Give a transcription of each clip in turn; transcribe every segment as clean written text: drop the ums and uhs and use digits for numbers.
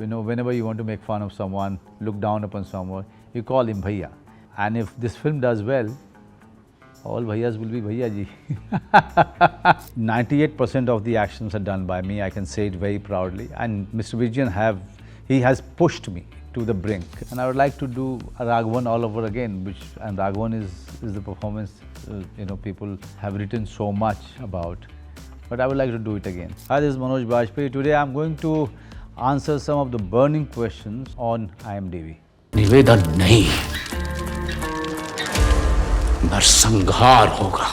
You know, whenever you want to make fun of someone, look down upon someone, you call him Bhaiya. And if this film does well, all Bhaiyas will be Bhaiyya Ji. 98% of the actions are done by me, I can say it very proudly. And Mr. Vijayan he has pushed me to the brink. And I would like to do Raghavan all over again, and Raghavan is the performance, people have written so much about. But I would like to do it again. Hi, this is Manoj Bajpayee. Today I'm going to answer some of the burning questions on IMDb. निवेदन नहीं, नरसंहार होगा,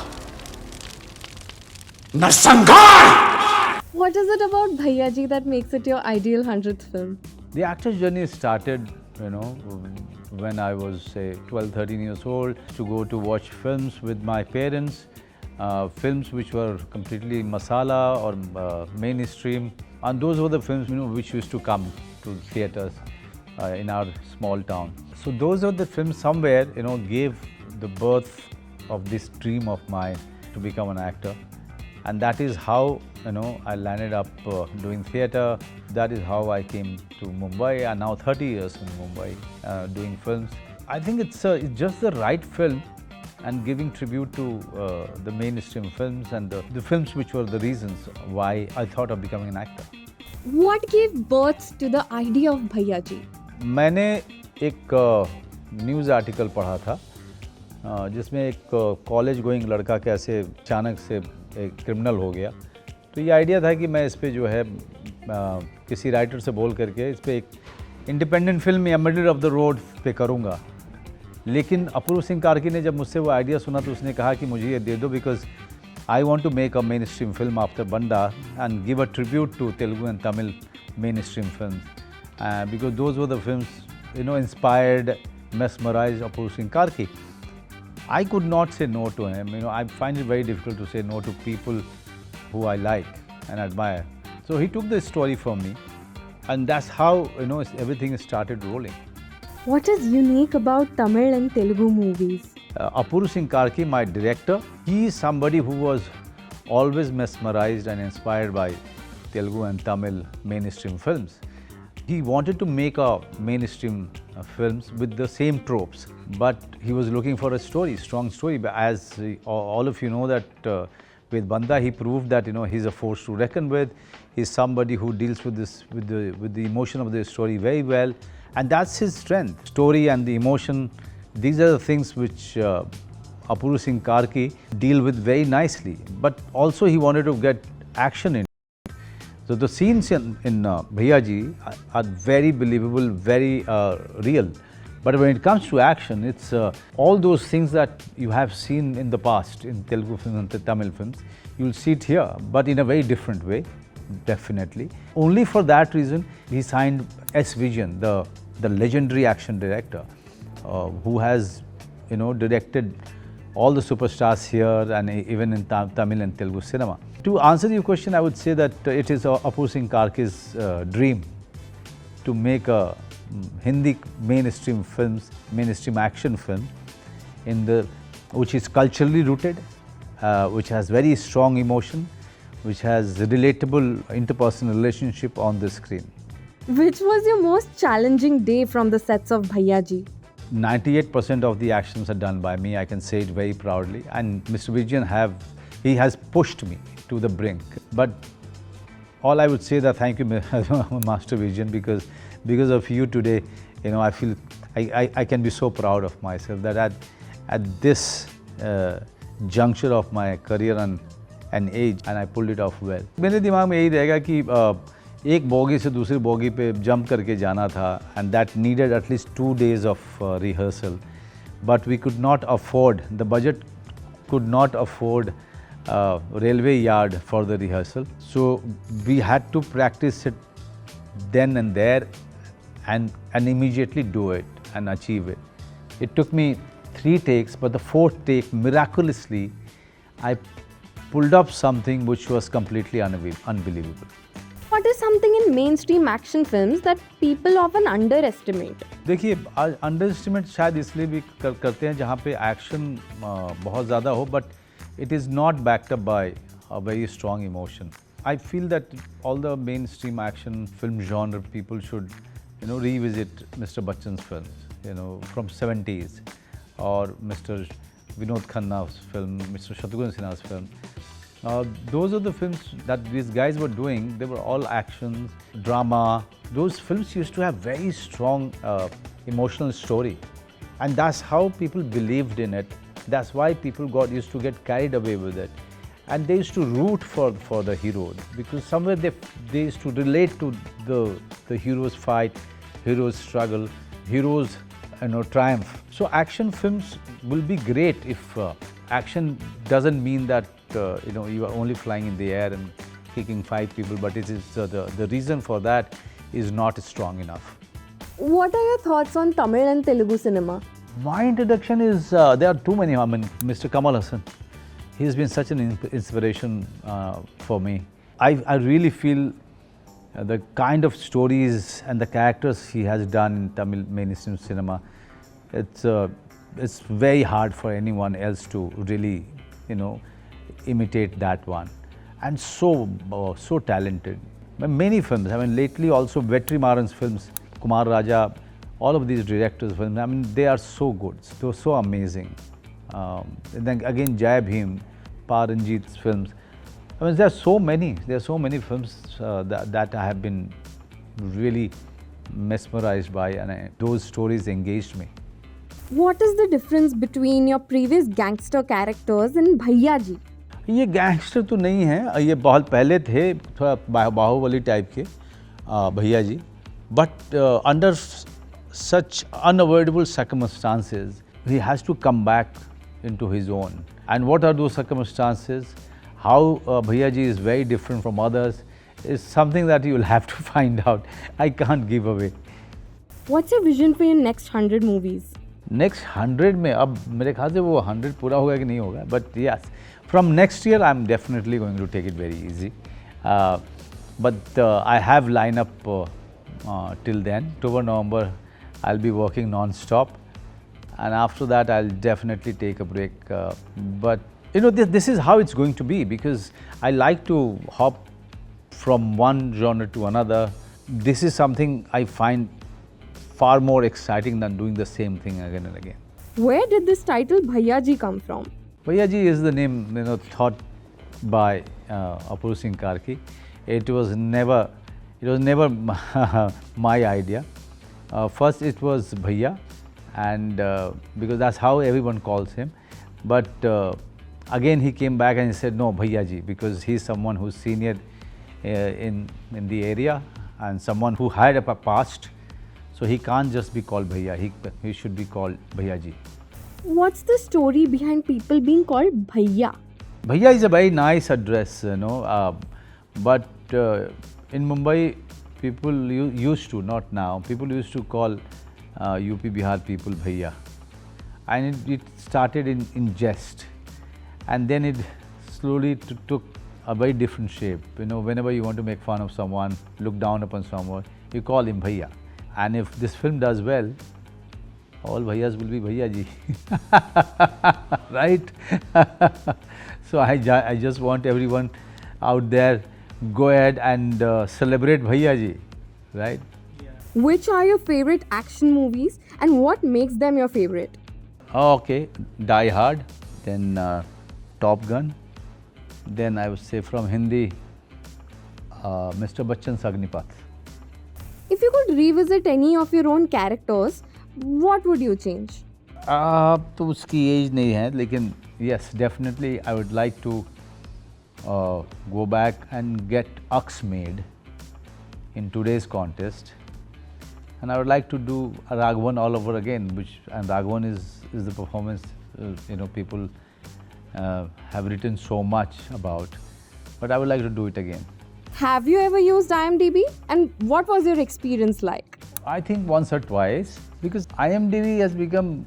नरसंहार! What is it about Bhaiyya Ji that makes it your ideal 100th film? The actor's journey started, when I was, say, 12, 13 years old, to go to watch films with my parents, films which were completely masala or mainstream. And those were the films, which used to come to theatres in our small town. So those are the films somewhere, gave the birth of this dream of mine to become an actor. And that is how, I landed up doing theatre. That is how I came to Mumbai, and now 30 years in Mumbai doing films. I think it's just the right film and giving tribute to the mainstream films and the films which were the reasons why I thought of becoming an actor. What gave birth to the idea of Bhaiyya Ji? मैंने एक news article पढ़ा था जिसमें एक college going लड़का कैसे अचानक से एक क्रिमिनल हो गया. तो ये आइडिया था कि मैं इस पे जो है किसी राइटर से बोल करके इस पे एक इंडिपेंडेंट फिल्म या मिडिल ऑफ द रोड पे करूँगा. लेकिन अपूर्व सिंह कार्की ने जब मुझसे वो आइडिया सुना तो उसने कहा कि मुझे ये दे दो, because I want to make a mainstream film after Banda and give a tribute to Telugu and Tamil mainstream films. Because those were the films, inspired, mesmerized Apurva Singh Karki. I could not say no to him. I find it very difficult to say no to people who I like and admire. So he took the story from me, and that's how, everything started rolling. What is unique about Tamil and Telugu movies? Apurva Singh Karki, my director, he is somebody who was always mesmerized and inspired by Telugu and Tamil mainstream films. He wanted to make a mainstream films with the same tropes, but he was looking for a story, strong story. As all of you know that with Banda, he proved that he's a force to reckon with. He's somebody who deals with this with the emotion of the story very well, and that's his strength. Story and the emotion. These are the things which Apurva Singh Karki deal with very nicely, but also he wanted to get action in it. So the scenes in Bhaiyya Ji are very believable, very real. But when it comes to action, it's all those things that you have seen in the past in Telugu films and Tamil films, you'll see it here, but in a very different way, definitely. Only for that reason, he signed S. Vijayan, the legendary action director, who has, directed all the superstars here and even in Tamil and Telugu cinema. To answer your question, I would say that it is Apurva Singh Karki's dream to make a Hindi mainstream action film which is culturally rooted, which has very strong emotion, which has relatable interpersonal relationship on the screen. Which was your most challenging day from the sets of Bhaiyya Ji? 98% of the actions are done by me, I can say it very proudly. And Mr. Vijayan he has pushed me to the brink. But all I would say that thank you, Master Vijayan, because of you today, I feel I can be so proud of myself that at this juncture of my career and age, and I pulled it off well. मेरे दिमाग में यही रहेगा कि एक bogie से दूसरी bogie पे जंप करके जाना था, and that needed at least 2 days of rehearsal. But we could not afford, the budget could not afford railway yard for the rehearsal. So we had to practice it then and there and immediately do it and achieve it. It took me 3 takes, but the 4th take, miraculously, I pulled up something which was completely unbelievable. What is something in mainstream action films that people often underestimate? देखिए, underestimate शायद इसलिए भी करते हैं जहाँ पे action बहुत ज़्यादा हो, but it is not backed up by a very strong emotion. I feel that all the mainstream action film genre people should, revisit Mr. Bachchan's films, from 70s, or Mr. Vinod Khanna's film, Mr. Shatrughan Sinha's film. Those are the films that these guys were doing. They were all actions, drama. Those films used to have very strong emotional story, and that's how people believed in it. That's why people used to get carried away with it, and they used to root for the heroes, because somewhere they used to relate to the hero's fight, hero's struggle, hero's triumph. So action films will be great if action doesn't mean that you are only flying in the air and kicking 5 people, but it is the reason for that is not strong enough. What are your thoughts on Tamil and Telugu cinema? My introduction is, there are too many. I mean, Mr. Kamal Haasan, he's been such an inspiration for me. I really feel the kind of stories and the characters he has done in Tamil mainstream cinema, it's very hard for anyone else to really, imitate that one. And so talented. Many films, I mean, lately also Vetri Maran's films, Kumar Raja, all of these directors' films, I mean, they are so good, so amazing. And then again, Jai Bhim, Paranjit's films. I mean, there are so many films that I have been really mesmerized by, and those stories engaged me. What is the difference between your previous gangster characters and Bhaiyya Ji? ये gangster तो नहीं है, ये बहुत पहले थे, थोड़ा Baahubali type के भैया जी, but under such unavoidable circumstances, he has to come back into his own. And what are those circumstances? How Bhaiya Ji is very different from others is something that you will have to find out. I can't give away. What's your vision for your next 100 movies? Next 100 में अब मेरे ख्याल से वो 100 पूरा होगा कि नहीं होगा, but yes, from next year I'm definitely going to take it very easy. But I have lineup till then. October, November, I'll be working non-stop, and after that I'll definitely take a break. But this is how it's going to be, because I like to hop from one genre to another. This is something I find far more exciting than doing the same thing again and again. Where did this title Bhaiyya Ji come from? Bhaiyya Ji is the name thought by Apurva Singh Karki. It was never my idea. First it was Bhaiya, and because that's how everyone calls him. But again he came back and he said no, Bhaiya Ji, because he's someone who's senior in the area and someone who had a past. So he can't just be called Bhaiya, he should be called Bhaiya Ji. What's the story behind people being called Bhaiya? Bhaiya is a very nice address, but in Mumbai, people used to, not now, people used to call UP Bihar people Bhaiya. And it started in jest, and then it slowly took a very different shape. Whenever you want to make fun of someone, look down upon someone, you call him Bhaiya. And if this film does well, all Bhaiyas will be Bhaiya Ji, right? So I just want everyone out there, go ahead and celebrate Bhaiya Ji, right? Yeah. Which are your favorite action movies and what makes them your favorite? Okay, Die Hard, then Top Gun, then I would say from Hindi, Mr. Bachchan's Agnipath. If you could revisit any of your own characters, what would you change? तो उसकी as नहीं है, लेकिन yes, definitely I would like to go back and get Ux made in today's contest, and I would like to do a Raghavan all over again, and Raghavan is the performance people have written so much about, but I would like to do it again. Have you ever used IMDb, and what was your experience like? I think once or twice, because IMDb has become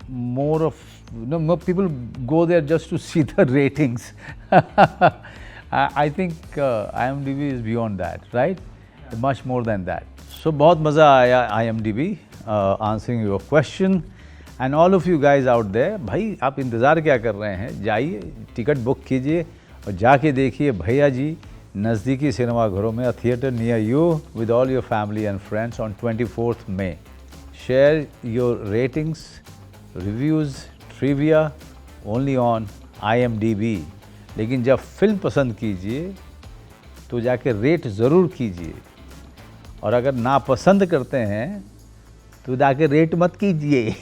more of, more people go there just to see the ratings. I think IMDb is beyond that, right? Yeah. Much more than that. So बहुत मज़ा आया IMDb answering your question, and all of you guys out there, भाई आप इंतज़ार क्या कर रहे हैं? जाइए, टिकट बुक कीजिए और जाके देखिए भैया जी नज़दीकी सिनेमाघरों में, अ theatre near you with all your family and friends on 24th May. Share your ratings, reviews, trivia only on IMDb. लेकिन जब फिल्म पसंद कीजिए तो जाके रेट ज़रूर कीजिए, और अगर नापसंद करते हैं तो जाके रेट मत कीजिए.